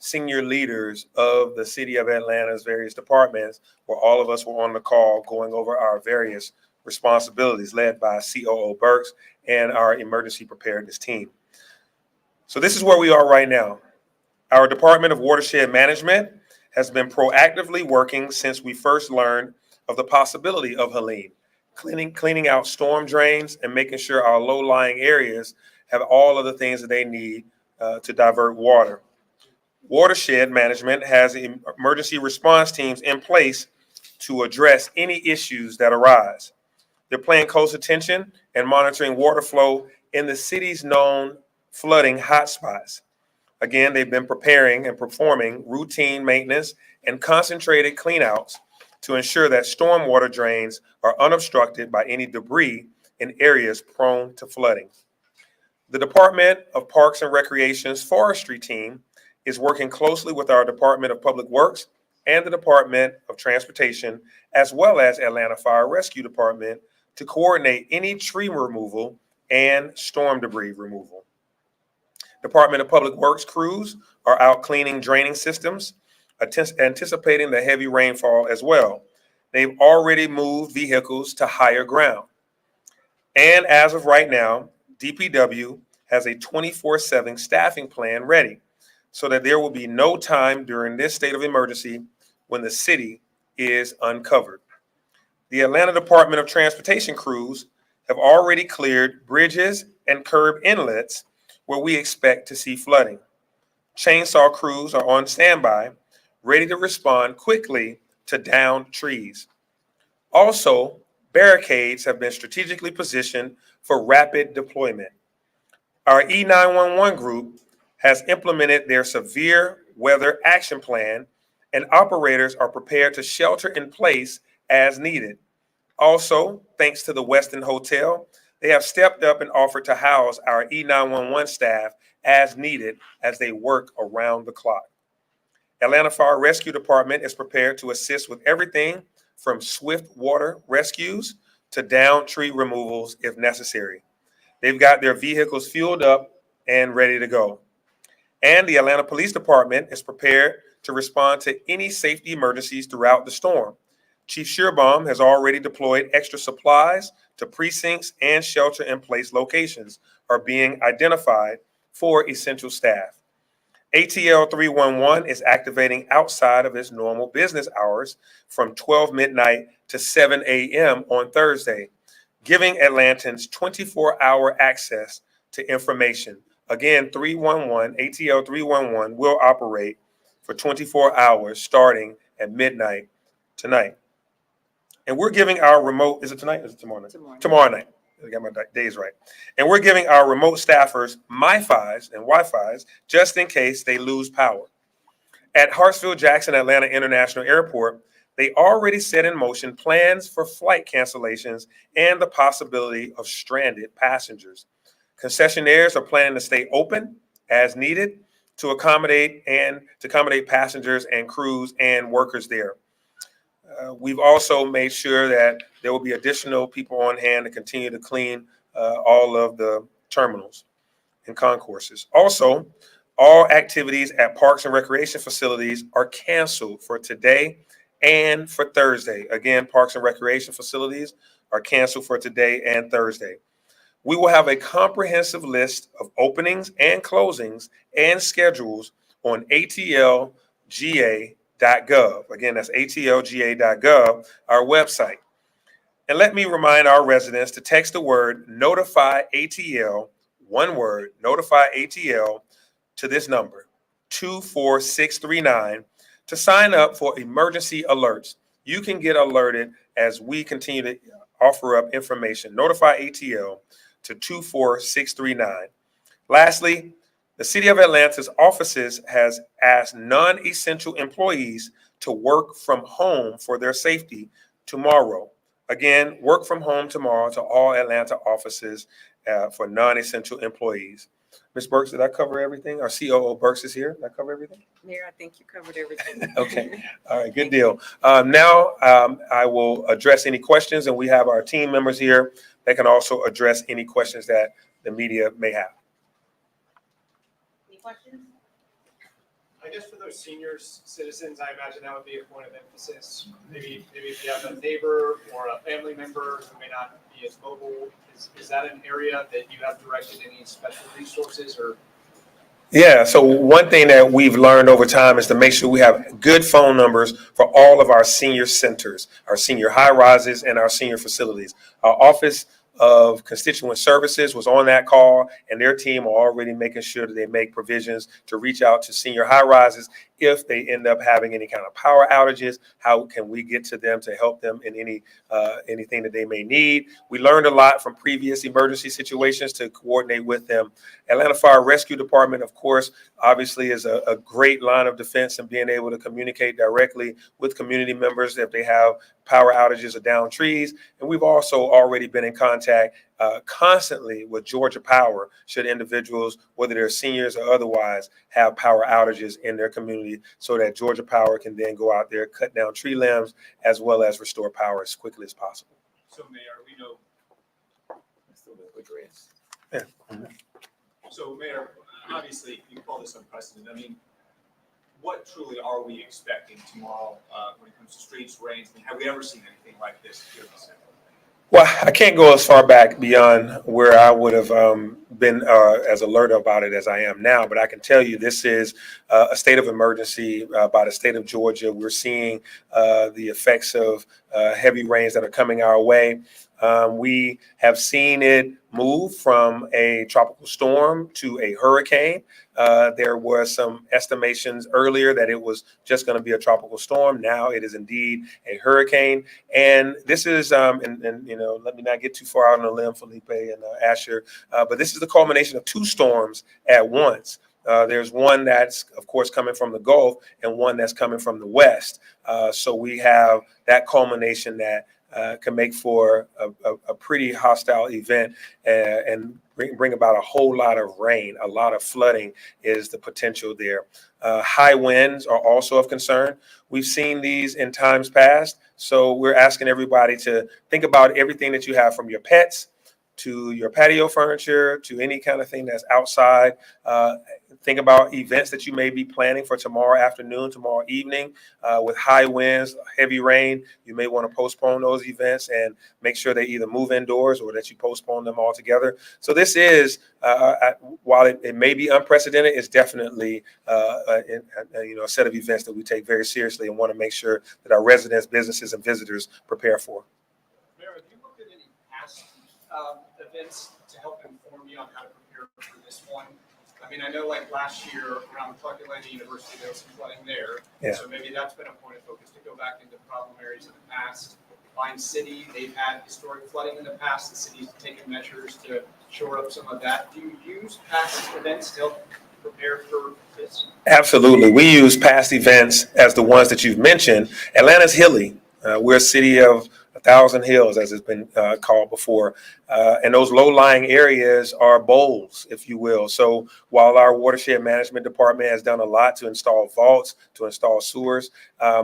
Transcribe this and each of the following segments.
senior leaders of the city of Atlanta's various departments, where all of us were on the call going over our various responsibilities, led by COO Burks and our emergency preparedness team. So this is where we are right now. Our Department of Watershed Management has been proactively working since we first learned of the possibility of Helene, cleaning out storm drains and making sure our low-lying areas have all of the things that they need to divert water. Watershed Management has emergency response teams in place to address any issues that arise. They're paying close attention and monitoring water flow in the city's known flooding hotspots. Again, they've been preparing and performing routine maintenance and concentrated cleanouts to ensure that stormwater drains are unobstructed by any debris in areas prone to flooding. The Department of Parks and Recreation's forestry team is working closely with our Department of Public Works and the Department of Transportation, as well as Atlanta Fire Rescue Department, to coordinate any tree removal and storm debris removal. Department of Public Works crews are out cleaning draining systems, anticipating the heavy rainfall as well. They've already moved vehicles to higher ground. And as of right now, DPW has a 24/7 staffing plan ready so that there will be no time during this state of emergency when the city is uncovered. The Atlanta Department of Transportation crews have already cleared bridges and curb inlets where we expect to see flooding. Chainsaw crews are on standby, ready to respond quickly to downed trees. Also, barricades have been strategically positioned for rapid deployment. Our E911 group has implemented their severe weather action plan, and operators are prepared to shelter in place as needed. Also, thanks to the Westin Hotel, they have stepped up and offered to house our E911 staff as needed as they work around the clock. Atlanta Fire Rescue Department is prepared to assist with everything from swift water rescues to downed tree removals if necessary. They've got their vehicles fueled up and ready to go. And the Atlanta Police Department is prepared to respond to any safety emergencies throughout the storm. Chief Shearbaum has already deployed extra supplies to precincts, and shelter-in-place locations are being identified for essential staff. ATL 311 is activating outside of its normal business hours from 12 midnight to 7 a.m. on Thursday, giving Atlantans 24-hour access to information. Again, ATL 311 will operate for 24 hours starting at midnight tonight. And we're giving our remote, is it tonight or is it tomorrow night? Tomorrow night. I got my days right. And we're giving our remote staffers MiFis and Wi-Fis just in case they lose power. At Hartsfield-Jackson Atlanta International Airport, they already set in motion plans for flight cancellations and the possibility of stranded passengers. Concessionaires are planning to stay open as needed to accommodate passengers and crews and workers there. We've also made sure that there will be additional people on hand to continue to clean all of the terminals and concourses. Also, all activities at parks and recreation facilities are canceled for today and for Thursday. Again, parks and recreation facilities are canceled for today and Thursday. We will have a comprehensive list of openings and closings and schedules on atlga.gov. Again, that's atlga.gov, our website. And let me remind our residents to text the word notify ATL, one word, notify ATL, to this number, 24639, to sign up for emergency alerts. You can get alerted as we continue to offer up information. Notify ATL to 24639. Lastly, the City of Atlanta's offices has asked non-essential employees to work from home for their safety tomorrow. Again, work from home tomorrow to all Atlanta offices for non-essential employees. Ms. Burks, did I cover everything? Our COO Burks is here. Did I cover everything? Mayor, I think you covered everything. Okay. All right. Good deal. Now I will address any questions, and we have our team members here that can also address any questions that the media may have. Any questions? I guess for those senior citizens, I imagine that would be a point of emphasis. Maybe if you have a neighbor or a family member who may not be as mobile, is that an area that you have directed any special resources or? Yeah, so one thing that we've learned over time is to make sure we have good phone numbers for all of our senior centers, our senior high rises, and our senior facilities. Our Office of Constituent Services was on that call, and their team are already making sure that they make provisions to reach out to senior high rises if they end up having any kind of power outages. How can we get to them to help them in anything that they may need? We learned a lot from previous emergency situations to coordinate with them. Atlanta Fire Rescue Department, of course, obviously is a great line of defense and being able to communicate directly with community members if they have power outages or down trees. And we've also already been in contact constantly with Georgia Power should individuals, whether they're seniors or otherwise, have power outages in their community, so that Georgia Power can then go out there, cut down tree limbs, as well as restore power as quickly as possible. So Mayor, we know. Yeah. So Mayor, obviously you call this unprecedented. I mean, what truly are we expecting tomorrow when it comes to streets, rains? I mean, have we ever seen anything like this here in the city? Well, I can't go as far back beyond where I would have been as alert about it as I am now, but I can tell you this is a state of emergency by the state of Georgia. We're seeing the effects of heavy rains that are coming our way. We have seen it move from a tropical storm to a hurricane. There were some estimations earlier that it was just going to be a tropical storm. Now it is indeed a hurricane. And this is, and you know, let me not get too far out on a limb, Felipe and Asher, but this is the culmination of two storms at once. There's one that's, of course, coming from the Gulf and one that's coming from the West. So we have that culmination that can make for a pretty hostile event and bring about a whole lot of rain. A lot of flooding is the potential there. High winds are also of concern. We've seen these in times past. So we're asking everybody to think about everything that you have, from your pets to your patio furniture to any kind of thing that's outside. Think about events that you may be planning for tomorrow afternoon, tomorrow evening. With high winds, heavy rain, you may want to postpone those events and make sure they either move indoors or that you postpone them altogether. So this is, while it may be unprecedented, it's definitely a set of events that we take very seriously and want to make sure that our residents, businesses, and visitors prepare for. Mayor, have you looked at any past events to help inform you on how to prepare for this one? I mean, I know like last year around Atlanta University, there was some flooding there. Yeah. So maybe that's been a point of focus to go back into problem areas in the past. Vine City, they've had historic flooding in the past. The city's taken measures to shore up some of that. Do you use past events to help prepare for this? Absolutely. We use past events as the ones that you've mentioned. Atlanta's hilly. We're a city of 1,000 hills, as it's been called before. And those low-lying areas are bowls, if you will. So while our watershed management department has done a lot to install vaults, to install sewers,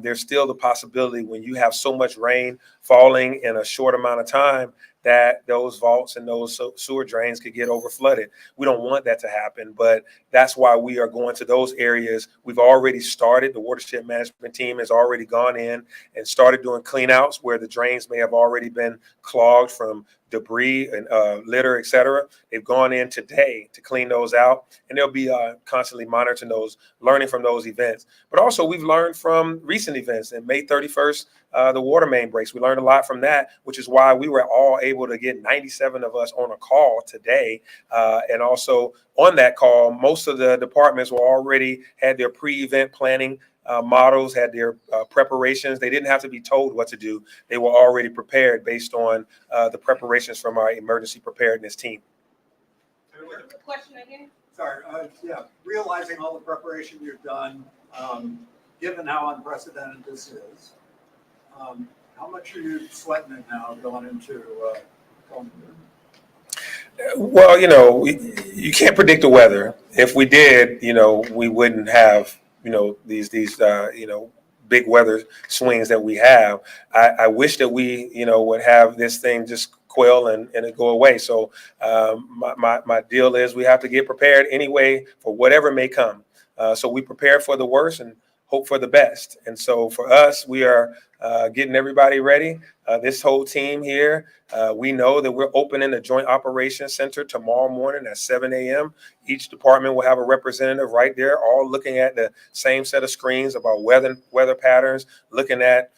there's still the possibility, when you have so much rain falling in a short amount of time, that those vaults and those sewer drains could get over flooded. We don't want that to happen, but that's why we are going to those areas. We've already started. The watershed management team has already gone in and started doing clean outs where the drains may have already been clogged from debris and litter, et cetera. They've gone in today to clean those out, and they'll be constantly monitoring those, learning from those events. But also, we've learned from recent events. And May 31st, the water main breaks. We learned a lot from that, which is why we were all able to get 97 of us on a call today. And also on that call, most of the departments were already had their pre-event planning models, had their preparations. They didn't have to be told what to do. They were already prepared based on the preparations from our emergency preparedness team. Question again? Sorry, yeah, realizing all the preparation you've done, given how unprecedented this is, how much are you sweating it now going into Well, you can't predict the weather. If we did, we wouldn't have, these big weather swings that we have. I wish that we, would have this thing just quell and it go away. So my deal is we have to get prepared anyway for whatever may come. So we prepare for the worst and hope for the best. And so for us, we are getting everybody ready. This whole team here, we know that we're opening a joint operations center tomorrow morning at 7 a.m. Each department will have a representative right there, all looking at the same set of screens about weather patterns, looking at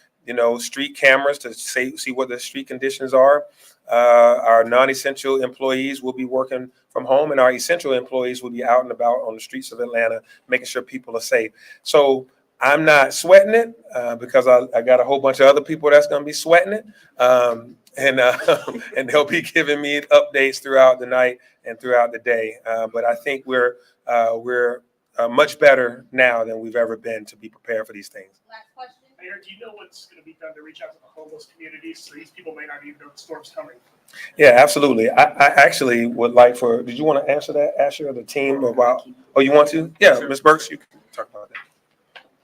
street cameras to see what the street conditions are. Our non-essential employees will be working from home, and our essential employees will be out and about on the streets of Atlanta, making sure people are safe. So I'm not sweating it because I got a whole bunch of other people that's going to be sweating it, and they'll be giving me updates throughout the night and throughout the day. But I think we're much better now than we've ever been to be prepared for these things. Last question. Mayor, do you know what's going to be done to reach out to the homeless communities so these people may not even know the storm's coming? Yeah, absolutely. I actually would like did you want to answer that, Asher, or the team about, oh, you want to? Yeah, Ms. Burks, you can talk about that.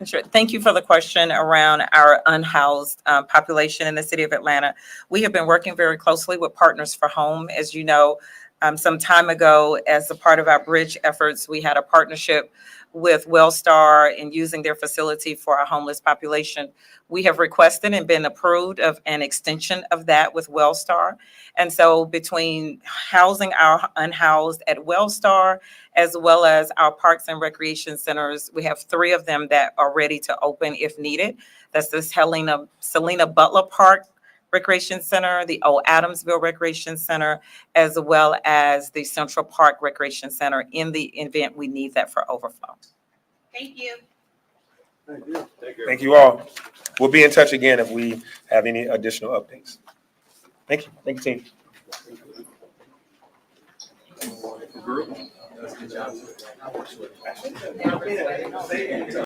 Sure. Thank you for the question around our unhoused population in the city of Atlanta. We have been working very closely with Partners for Home. As you know, some time ago, as a part of our bridge efforts, we had a partnership with Wellstar in using their facility for our homeless population. We have requested and been approved of an extension of that with Wellstar. And so between housing our unhoused at Wellstar, as well as our parks and recreation centers, we have 3 of them that are ready to open if needed. That's the Selena Butler Park Recreation Center, the Old Adamsville Recreation Center, as well as the Central Park Recreation Center in the event we need that for overflow. Thank you. Thank you. Thank you all. We'll be in touch again if we have any additional updates. Thank you. Thank you, team.